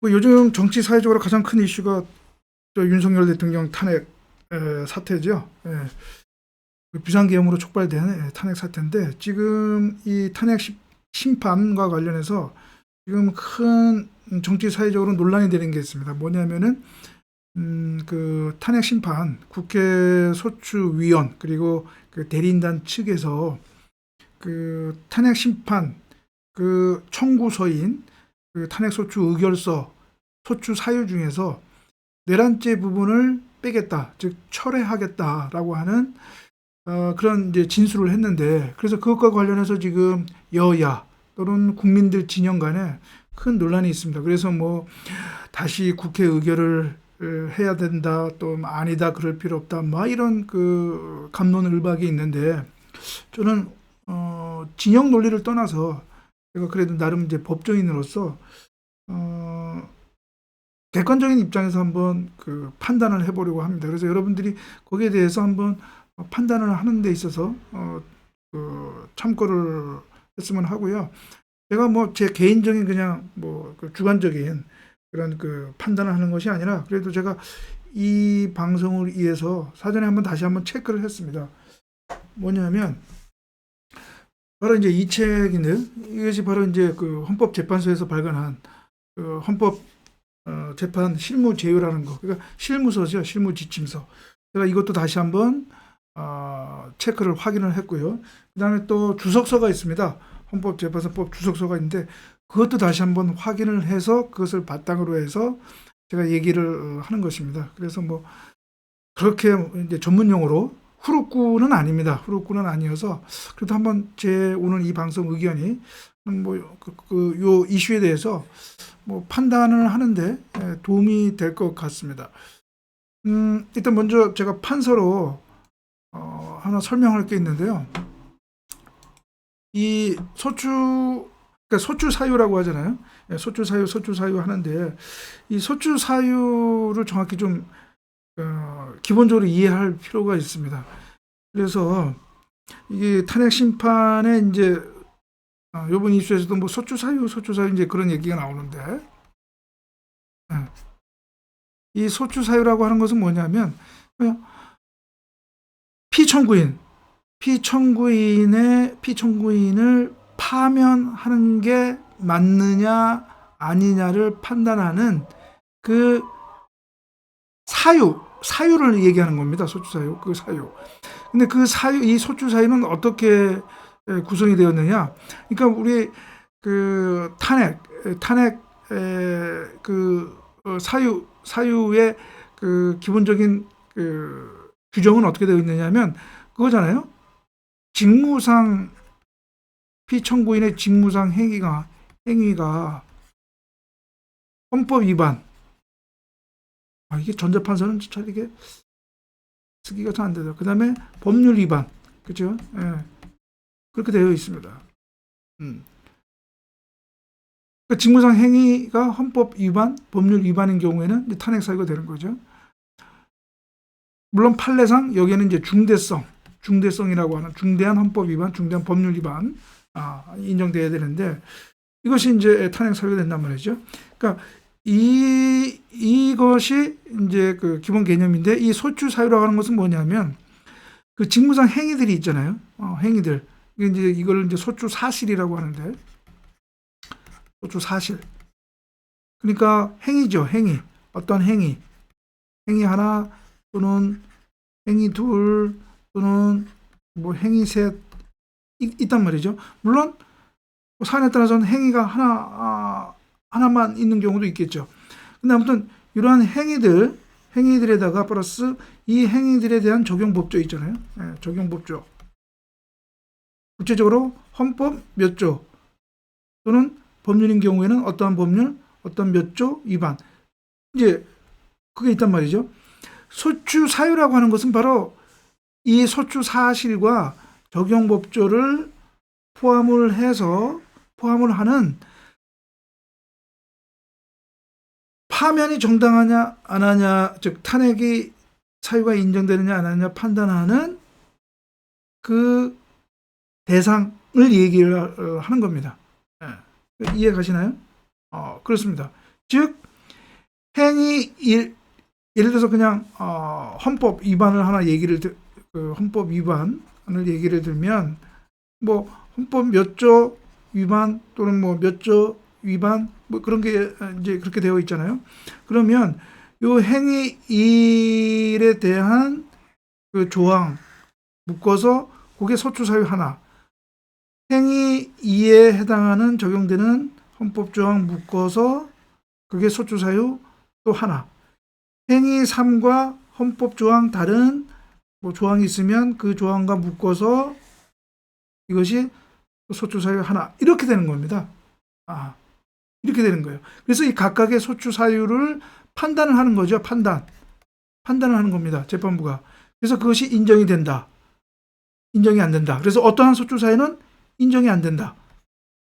뭐 요즘 정치 사회적으로 가장 큰 이슈가 윤석열 대통령 탄핵 사태죠. 그 비상계엄으로 촉발된 탄핵 사태인데, 지금 이 탄핵 심판과 관련해서 지금 큰 정치 사회적으로 논란이 되는 게 있습니다. 뭐냐면은 그 탄핵 심판, 국회 소추위원 그리고 그 대리인단 측에서 그 탄핵 심판 그 청구서인 그 탄핵 소추 의결서 소추 사유 중에서 내란죄 부분을 빼겠다, 즉 철회하겠다라고 하는 그런 이제 진술을 했는데, 그래서 그것과 관련해서 지금 여야 또는 국민들 진영 간에 큰 논란이 있습니다. 그래서 뭐 다시 국회 의결을 해야 된다, 또 아니다, 그럴 필요 없다, 뭐 이런 그 갑론을박이 있는데, 저는 진영 논리를 떠나서 제가 그래도 나름 이제 법조인으로서 객관적인 입장에서 한번 그 판단을 해보려고 합니다. 그래서 여러분들이 거기에 대해서 한번 판단을 하는 데 있어서 그 참고를 했으면 하고요. 제가 뭐 제 개인적인 그냥 뭐그 주관적인 그런 그 판단을 하는 것이 아니라, 그래도 제가 이 방송을 위해서 사전에 다시 한번 체크를 했습니다. 뭐냐면 바로 이제 이 책인데, 이것이 바로 이제 그 헌법재판소에서 발간한 그 헌법 재판 실무 제요라는 거, 그러니까 실무서죠, 실무 지침서. 제가 이것도 다시 한번 체크를 확인을 했고요. 그다음에 또 주석서가 있습니다. 헌법재판소법 주석서가 있는데, 그것도 다시 한번 확인을 해서 그것을 바탕으로 해서 제가 얘기를 하는 것입니다. 그래서 뭐 그렇게 이제 전문 용어로 후루꾸는 아닙니다. 후루꾸는 아니어서, 그래도 한번 제 오늘 이 방송 의견이 뭐 요 이슈에 대해서 뭐 판단을 하는데 도움이 될 것 같습니다. 일단 먼저 제가 판서로 하나 설명할 게 있는데요. 이 그러니까 소추 사유라고 하잖아요. 소추 사유 하는데, 이 소추 사유를 정확히 좀 기본적으로 이해할 필요가 있습니다. 그래서 이게 탄핵 심판에 이제 요번 이슈에서도 뭐 소추 사유 이제 그런 얘기가 나오는데, 이 소추 사유라고 하는 것은 뭐냐면 피청구인을 파면하는 게 맞느냐 아니냐를 판단하는 그 사유를 얘기하는 겁니다. 소추 사유, 그 사유. 근데 그 사유, 이 소추 사유는 어떻게 구성이 되었느냐? 그러니까 우리 그 탄핵 그 사유의 그 기본적인 그 규정은 어떻게 되어 있느냐면 그거잖아요. 직무상 피청구인의 직무상 행위가 헌법 위반. 이게 전자판서는 잘 이게 쓰기가 잘 안 되죠. 그 다음에 법률 위반. 그죠? 예. 그렇게 되어 있습니다. 그 직무상 행위가 헌법 위반, 법률 위반인 경우에는 이제 탄핵 사유가 되는 거죠. 물론 판례상 여기에는 이제 중대성이라고 하는 중대한 헌법 위반, 중대한 법률 위반 인정돼야 되는데, 이것이 이제 탄핵 사유가 된단 말이죠. 그러니까 이것이 이제 그 기본 개념인데, 이 소추 사유라고 하는 것은 뭐냐면 그 직무상 행위들이 있잖아요. 행위들. 이걸 이제 소추 사실이라고 하는데, 소추 사실. 그러니까 행위죠, 행위. 어떤 행위 하나 또는 행위 둘 또는 뭐 행위 셋 있단 말이죠. 물론 사안에 따라서는 행위가 하나만 있는 경우도 있겠죠. 근데 아무튼 이러한 행위들에다가 플러스 이 행위들에 대한 적용법조 있잖아요. 적용법조. 구체적으로 헌법 몇 조 또는 법률인 경우에는 어떠한 법률, 어떤 몇 조 위반. 이제 그게 있단 말이죠. 소추 사유라고 하는 것은 바로 이 소추 사실과 적용법조를 포함을 하는 파면이 정당하냐 안 하냐, 즉 탄핵이 사유가 인정되느냐 안 하느냐 판단하는 그 대상을 얘기를 하는 겁니다. 이해 가시나요? 그렇습니다. 즉 행위 예를 들어서 그냥 헌법 위반을 하나 헌법 위반을 얘기를 들면 뭐 헌법 몇 조 위반 또는 뭐 몇 조 위반 뭐 그런 게 이제 그렇게 되어 있잖아요. 그러면 요 행위 1에 대한 그 조항 묶어서 그게 소추사유 하나, 행위 2에 해당하는 적용되는 헌법 조항 묶어서 그게 소추사유 또 하나, 행위 3과 헌법 조항 다른 뭐 조항이 있으면 그 조항과 묶어서 이것이 소추사유 하나, 이렇게 되는 겁니다. 이렇게 되는 거예요. 그래서 이 각각의 소추사유를 판단을 하는 거죠. 판단을 하는 겁니다. 재판부가. 그래서 그것이 인정이 된다. 인정이 안 된다. 그래서 어떠한 소추사유는 인정이 안 된다.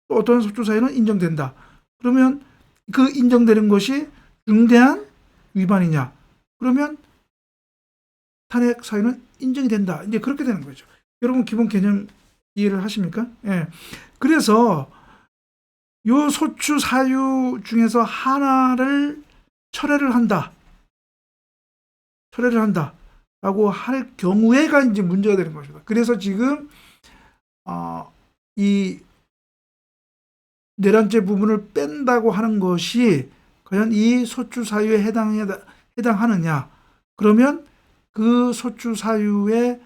또 어떠한 소추사유는 인정된다. 그러면 그 인정되는 것이 중대한 위반이냐? 그러면 탄핵 사유는 인정이 된다. 이제 그렇게 되는 거죠. 여러분 기본 개념 이해를 하십니까? 예. 그래서 요 소추 사유 중에서 하나를 철회를 한다라고 할 경우에가 이제 문제가 되는 것입니다. 그래서 지금 이 내란죄 부분을 뺀다고 하는 것이 과연 이 소추 사유에 해당하느냐? 그러면 그 소추 사유에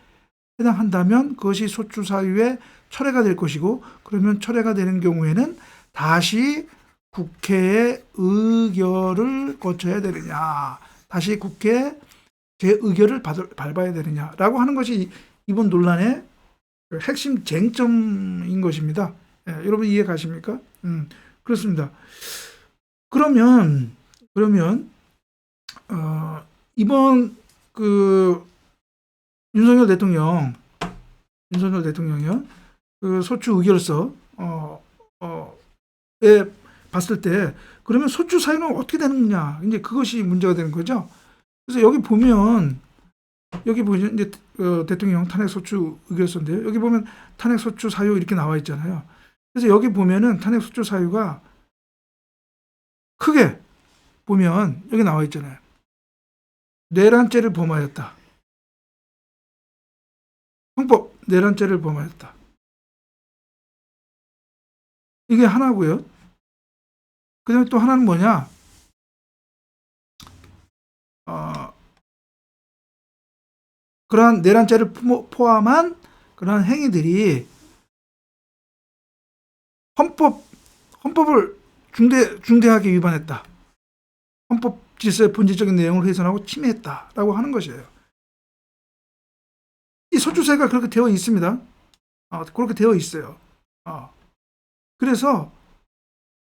해당한다면 그것이 소추 사유의 철회가 될 것이고, 그러면 철회가 되는 경우에는 다시 국회의 의결을 거쳐야 되느냐, 다시 국회 재의결을 밟아야 되느냐라고 하는 것이 이번 논란의 핵심 쟁점인 것입니다. 예, 여러분 이해 가십니까? 그렇습니다. 그러면 이번 그 윤석열 대통령이요, 그 소추 의결서 에 봤을 때 그러면 소추 사유는 어떻게 되는 거냐, 이제 그것이 문제가 되는 거죠. 그래서 여기 보면 이제 대통령 탄핵 소추 의결서인데요. 여기 보면 탄핵 소추 사유 이렇게 나와 있잖아요. 그래서 여기 보면은 탄핵 소추 사유가 크게 보면 여기 나와 있잖아요. 내란죄를 범하였다. 형법 내란죄를 범하였다. 이게 하나고요. 그 다음에 또 하나는 뭐냐? 그러한 내란죄를 포함한 그러한 행위들이 헌법을 중대하게 위반했다. 헌법 질서의 본질적인 내용을 훼손하고 침해했다라고 하는 것이에요. 이 소추사유가 그렇게 되어 있습니다. 그렇게 되어 있어요. 그래서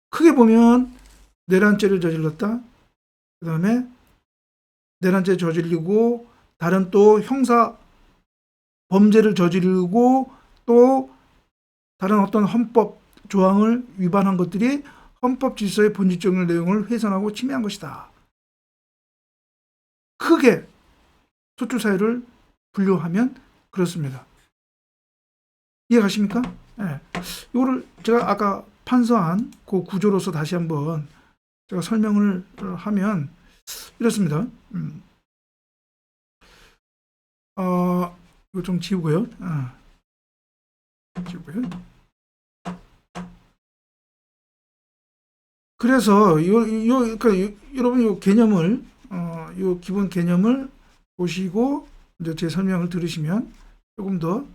크게 보면 내란죄를 저질렀다. 그 다음에 내란죄 저질리고 다른 또 형사 범죄를 저지르고 또 다른 어떤 헌법 조항을 위반한 것들이 헌법 질서의 본질적인 내용을 훼손하고 침해한 것이다. 크게 소추 사유를 분류하면 그렇습니다. 이해 가십니까? 네. 이거를 제가 아까 판서한 그 구조로서 다시 한번 제가 설명을 하면 이렇습니다. 이거 좀 지우고요. 그래서 그러니까 여러분 요 개념을 요 기본 개념을 보시고 이제 제 설명을 들으시면 조금 더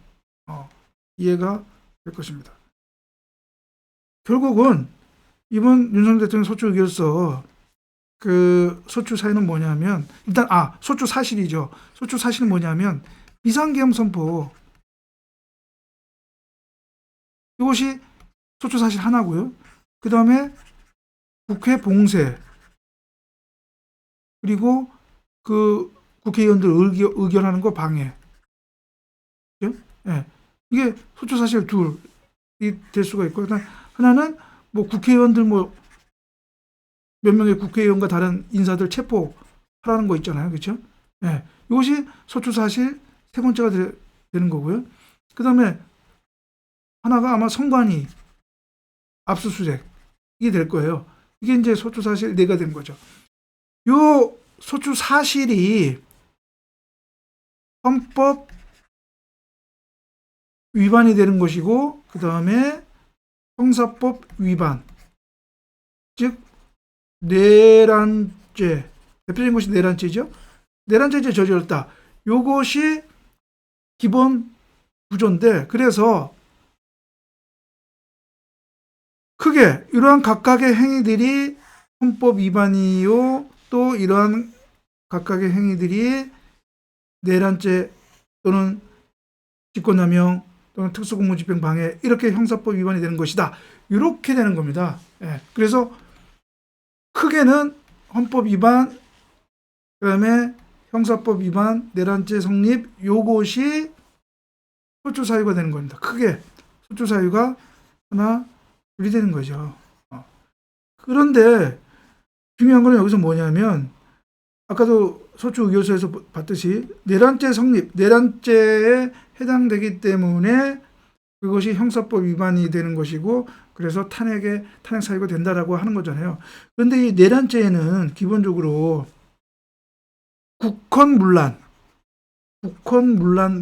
이해가 될 것입니다. 결국은 이번 윤석열 대통령 소추 의결서 그 소추 사유는 뭐냐면, 일단 소추 사실이죠. 소추 사실은 뭐냐면 비상계엄 선포, 이것이 소추 사실 하나고요. 그 다음에 국회 봉쇄, 그리고 그 국회의원들 의결하는 거 방해. 네. 이게 소추 사실 둘이 될 수가 있고, 하나는 뭐 국회의원들 몇 명의 국회의원과 다른 인사들 체포하라는 거 있잖아요. 그렇죠? 네. 이것이 소추 사실 세 번째가 되는 거고요. 그 다음에 하나가 아마 선관위 압수수색, 이게 될 거예요. 이게 이제 소추 사실 4가 된 거죠. 요 소추 사실이 헌법 위반이 되는 것이고, 그 다음에 형사법 위반, 즉 내란죄, 대표적인 것이 내란죄죠. 내란죄에 저질렀다. 요것이 기본 구조인데, 그래서 크게 이러한 각각의 행위들이 헌법 위반이요, 또 이러한 각각의 행위들이 내란죄 또는 직권남용 또는 특수공무집행 방해, 이렇게 형사법 위반이 되는 것이다. 이렇게 되는 겁니다. 예. 그래서 크게는 헌법 위반, 그다음에 형사법 위반, 내란죄 성립, 요것이 소추 사유가 되는 겁니다. 크게 소추 사유가 하나 분리되는 거죠. 그런데 중요한 건 여기서 뭐냐면, 아까도 소추 의결서에서 봤듯이 내란죄 성립, 내란죄에 해당되기 때문에 그것이 형사법 위반이 되는 것이고, 그래서 탄핵 사유가 된다라고 하는 거잖아요. 그런데 이 내란죄에는 기본적으로 국헌문란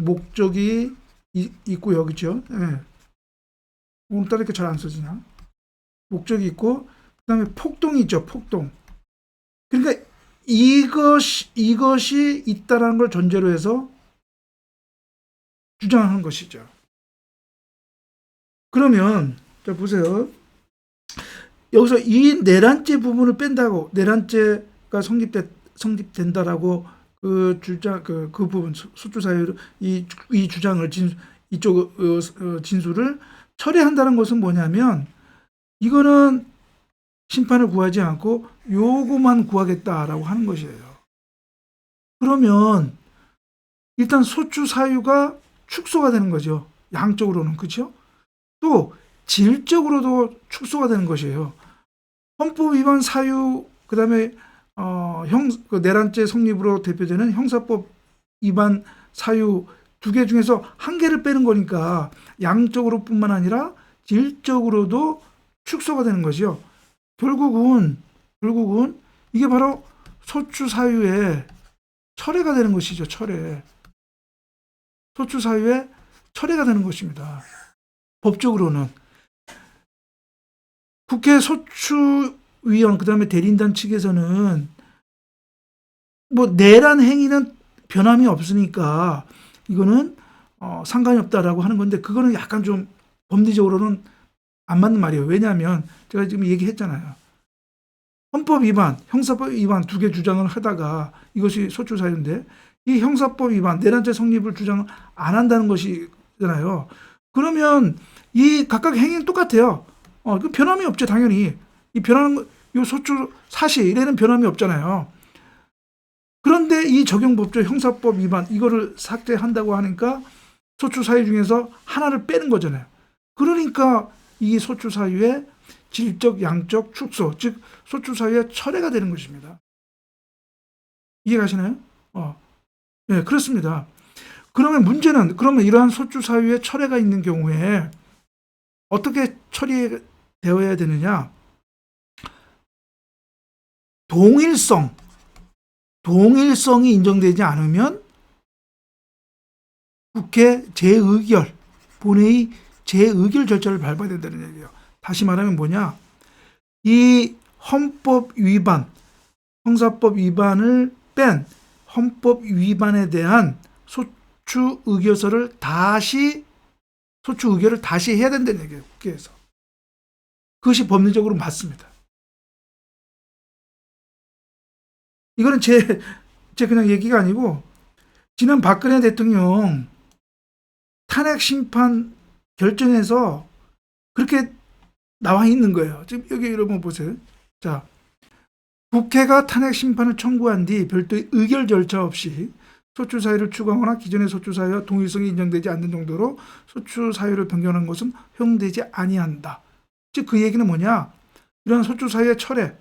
목적이 있고요, 그렇죠? 예. 오늘따라 이렇게 잘 안 써지나? 목적이 있고, 그다음에 폭동이 있죠, 폭동. 그러니까 이것이 있다라는 걸 전제로 해서 주장하는 것이죠. 그러면 자 보세요. 여기서 이 내란죄 부분을 뺀다고, 내란죄가 성립된다라고 그 주장, 그 부분 소추 사유 이 주장을 이쪽 진술을 철회한다는 것은 뭐냐면, 이거는 심판을 구하지 않고 요거만 구하겠다라고 하는 것이에요. 그러면 일단 소추 사유가 축소가 되는 거죠. 양적으로는. 그렇죠? 또 질적으로도 축소가 되는 것이에요. 헌법 위반 사유, 그다음에 그 내란죄 성립으로 대표되는 형사법 위반 사유 두 개 중에서 한 개를 빼는 거니까 양적으로뿐만 아니라 질적으로도 축소가 되는 거죠. 결국은 이게 바로 소추 사유의 철회가 되는 것이죠. 철회. 소추 사유의 철회가 되는 것입니다. 법적으로는. 국회 소추위원, 그다음에 대리인단 측에서는 뭐 내란 행위는 변함이 없으니까 이거는 상관이 없다라고 하는 건데, 그거는 약간 좀 법리적으로는 안 맞는 말이에요. 왜냐하면 제가 지금 얘기했잖아요. 헌법 위반, 형사법 위반 두 개 주장을 하다가 이것이 소추 사유인데, 이 형사법 위반, 내란죄 성립을 주장 안 한다는 것이잖아요. 그러면 이 각각 행위는 똑같아요. 그 변함이 없죠, 당연히. 이 변하는 요 소추 사실에는 변함이 없잖아요. 그런데 이 적용법조 형사법 위반 이거를 삭제한다고 하니까 소추 사유 중에서 하나를 빼는 거잖아요. 그러니까 이 소추 사유의 질적, 양적 축소, 즉 소추 사유의 철회가 되는 것입니다. 이해가시나요? 네, 그렇습니다. 그러면 문제는, 그러면 이러한 소추 사유의 철회가 있는 경우에 어떻게 처리되어야 되느냐? 동일성이 인정되지 않으면 국회 재의결, 본회의 재의결 절차를 밟아야 된다는 얘기예요. 다시 말하면 뭐냐? 이 헌법 위반, 형사법 위반을 뺀 헌법 위반에 대한 소추 의결을 다시 해야 된다는 얘기예요, 국회에서. 그것이 법리적으로 맞습니다. 이거는 제 그냥 얘기가 아니고, 지난 박근혜 대통령 탄핵 심판 결정에서 그렇게 나와 있는 거예요. 지금 여기 여러분 보세요. 자, 국회가 탄핵 심판을 청구한 뒤 별도의 의결 절차 없이 소추 사유를 추가하거나 기존의 소추 사유와 동일성이 인정되지 않는 정도로 소추 사유를 변경한 것은 허용되지 아니한다. 즉 그 얘기는 뭐냐? 이러한 소추 사유의 철회,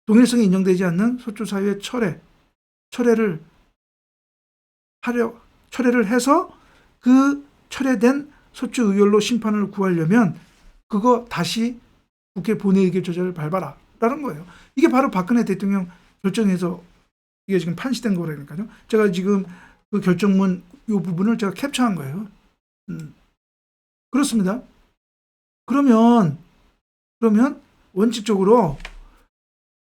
동일성이 인정되지 않는 소추 사유의 철회를 해서 그 철회된 소추 의결로 심판을 구하려면 그거 다시 국회 본회의의 조절을 밟아라 라는 거예요. 이게 바로 박근혜 대통령 결정해서 이게 지금 판시된 거라니까요. 제가 지금 그 결정문 이 부분을 제가 캡처한 거예요. 그렇습니다. 그러면 원칙적으로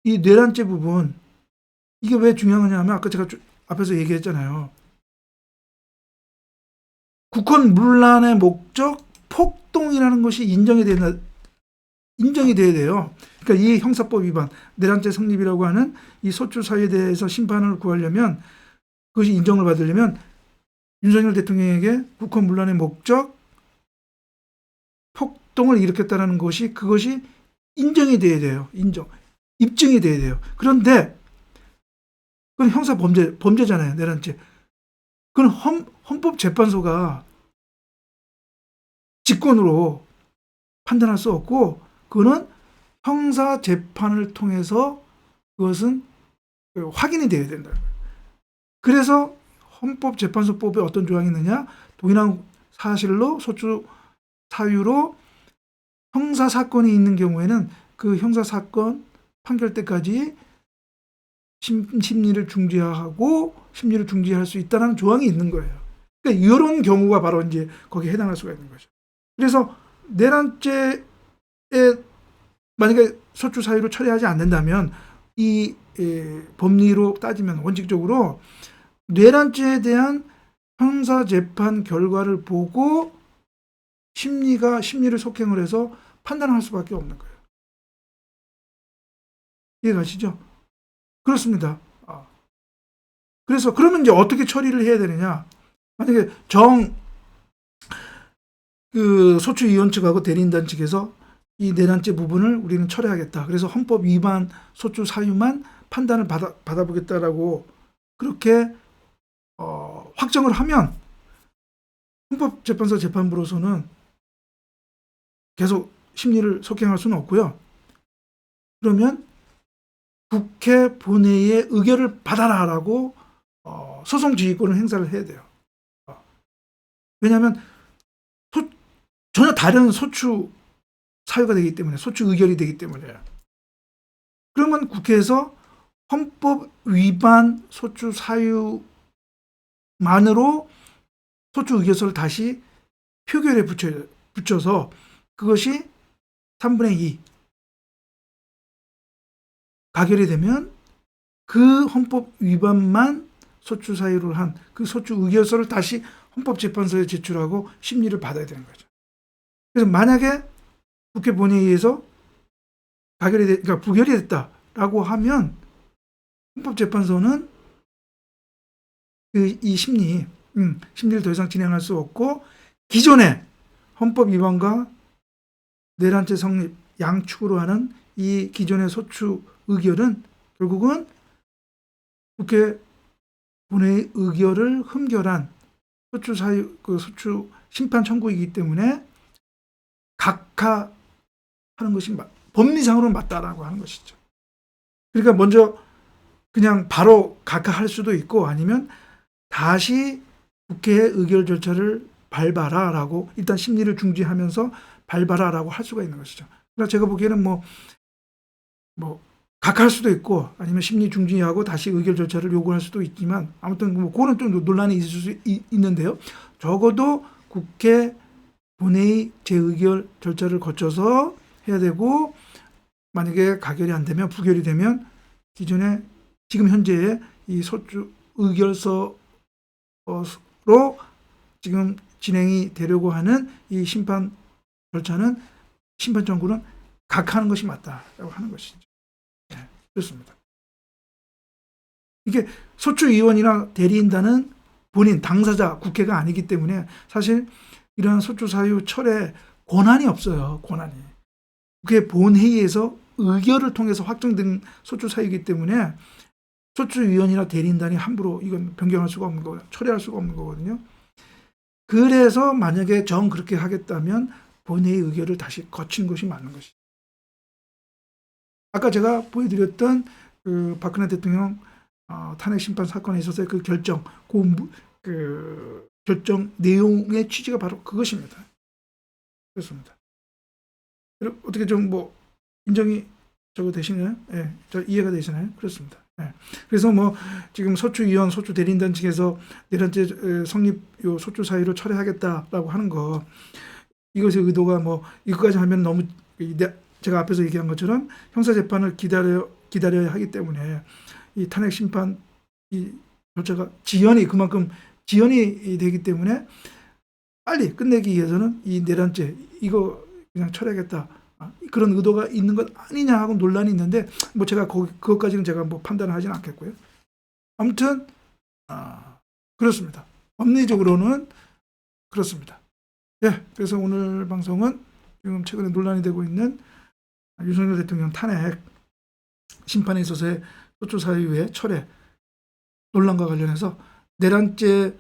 이 뇌란죄 부분 이게 왜 중요하냐 하면 아까 제가 앞에서 얘기했잖아요. 국헌 문란의 목적 폭동이라는 것이 인정이 돼야 돼요. 그러니까 이 형사법 위반, 내란죄 성립이라고 하는 이 소추 사유에 대해서 심판을 구하려면 그것이 인정을 받으려면 윤석열 대통령에게 국헌 문란의 목적 폭동을 일으켰다는 것이 그것이 인정이 돼야 돼요. 입증이 돼야 돼요. 그런데 그건 형사 범죄잖아요. 내란죄. 그건 헌법재판소가 직권으로 판단할 수 없고 그거는 형사 재판을 통해서 그것은 확인이 돼야 된다. 그래서 헌법재판소법에 어떤 조항이 있느냐? 동일한 사실로 소추 사유로 형사 사건이 있는 경우에는 그 형사 사건 판결 때까지 심리를 중지할 수 있다는 조항이 있는 거예요. 그러니까 이런 경우가 바로 이제 거기에 해당할 수가 있는 거죠. 그래서 내란죄에 만약에 소추 사유로 처리하지 않는다면 이 법리로 따지면 원칙적으로 내란죄에 대한 형사 재판 결과를 보고 심리를 속행을 해서 판단할 수밖에 없는 거예요. 이해가시죠? 그렇습니다. 그래서 그러면 이제 어떻게 처리를 해야 되느냐? 만약에 그 소추위원 측하고 대리인단 측에서 이 내란죄 부분을 우리는 처리하겠다. 그래서 헌법 위반 소추 사유만 판단을 받아보겠다라고 그렇게 확정을 하면 헌법재판소 재판부로서는 계속 심리를 속행할 수는 없고요. 그러면 국회 본회의의 의결을 받아라라고 소송 지휘권을 행사를 해야 돼요. 왜냐하면 전혀 다른 소추 사유가 되기 때문에, 소추 의결이 되기 때문에. 그러면 국회에서 헌법 위반 소추 사유만으로 소추 의결서를 다시 표결에 붙여서 그것이 3분의 2 가결이 되면 그 헌법 위반만 소추 사유를 한 그 소추 의결서를 다시 헌법재판소에 제출하고 심리를 받아야 되는 거죠. 그래서 만약에 국회 본회의에서 그러니까 부결이 됐다라고 하면 헌법재판소는 이 심리를 더 이상 진행할 수 없고 기존의 헌법 위반과 내란죄 성립 양축으로 하는 이 기존의 소추 의결은 결국은 국회 본회의 의결을 흠결한 소추 사유, 소추 심판 청구이기 때문에 각하하는 것이 법리상으로는 맞다라고 하는 것이죠. 그러니까 먼저 그냥 바로 각하할 수도 있고 아니면 다시 국회의 의결 절차를 밟아라라고 일단 심리를 중지하면서 밟아라라고 할 수가 있는 것이죠. 그러니까 제가 보기에는 뭐 각하할 수도 있고 아니면 심리 중지하고 다시 의결 절차를 요구할 수도 있지만 아무튼 뭐 그거는 좀 논란이 있을 수 있는데요. 적어도 국회 본회의 재의결 절차를 거쳐서 해야 되고 만약에 가결이 안 되면 부결이 되면 기존에 지금 현재의 이 소추 의결서로 지금 진행이 되려고 하는 이 심판 절차는 심판 청구는 각하하는 것이 맞다라고 하는 것이죠. 네, 그렇습니다. 이게 소추위원이나 대리인단은 본인 당사자 국회가 아니기 때문에 사실 이러한 소추 사유 철회 권한이 없어요. 권한이. 국회 본회의에서 의결을 통해서 확정된 소추 사유이기 때문에 소추위원이나 대리인단이 함부로 이건 변경할 수가 없는 거고요. 철회할 수가 없는 거거든요. 그래서 만약에 그렇게 하겠다면 본회의 의결을 다시 거치는 것이 맞는 것이죠. 아까 제가 보여드렸던 그 박근혜 대통령 탄핵 심판 사건에 있어서의 그 결정, 그 결정 내용의 취지가 바로 그것입니다. 그렇습니다. 어떻게 좀 인정이 되시나요? 예, 저 이해가 되시나요? 그렇습니다. 예. 그래서 뭐 지금 소추위원, 소추대리인단 측에서 내란죄 성립 요 소추 사유를 철회하겠다라고 하는 거, 이것의 의도가 뭐 이것까지 하면 너무 제가 앞에서 얘기한 것처럼 형사 재판을 기다려야 하기 때문에 이 탄핵 심판 이 절차가 그만큼 지연이 되기 때문에 빨리 끝내기 위해서는 이 내란죄 이거 그냥 철회하겠다, 그런 의도가 있는 것 아니냐 하고 논란이 있는데, 뭐 제가 그것까지는 제가 뭐 판단을 하지는 않겠고요. 아무튼 그렇습니다. 법리적으로는 그렇습니다. 예, 그래서 오늘 방송은 지금 최근에 논란이 되고 있는 윤석열 대통령 탄핵 심판에 있어서의 소추 사유의 철회 논란과 관련해서 내란죄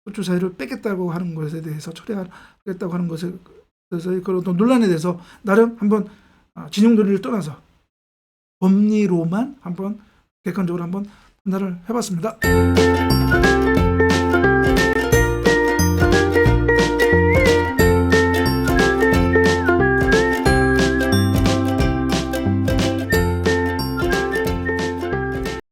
소추 사유를 뺏겠다고 하는 것에 대해서 철회하겠다고 하는 것에 대해서 그런 논란에 대해서 나름 한번 진영 논리를 떠나서 법리로만 한번 객관적으로 한번 판단을 해봤습니다.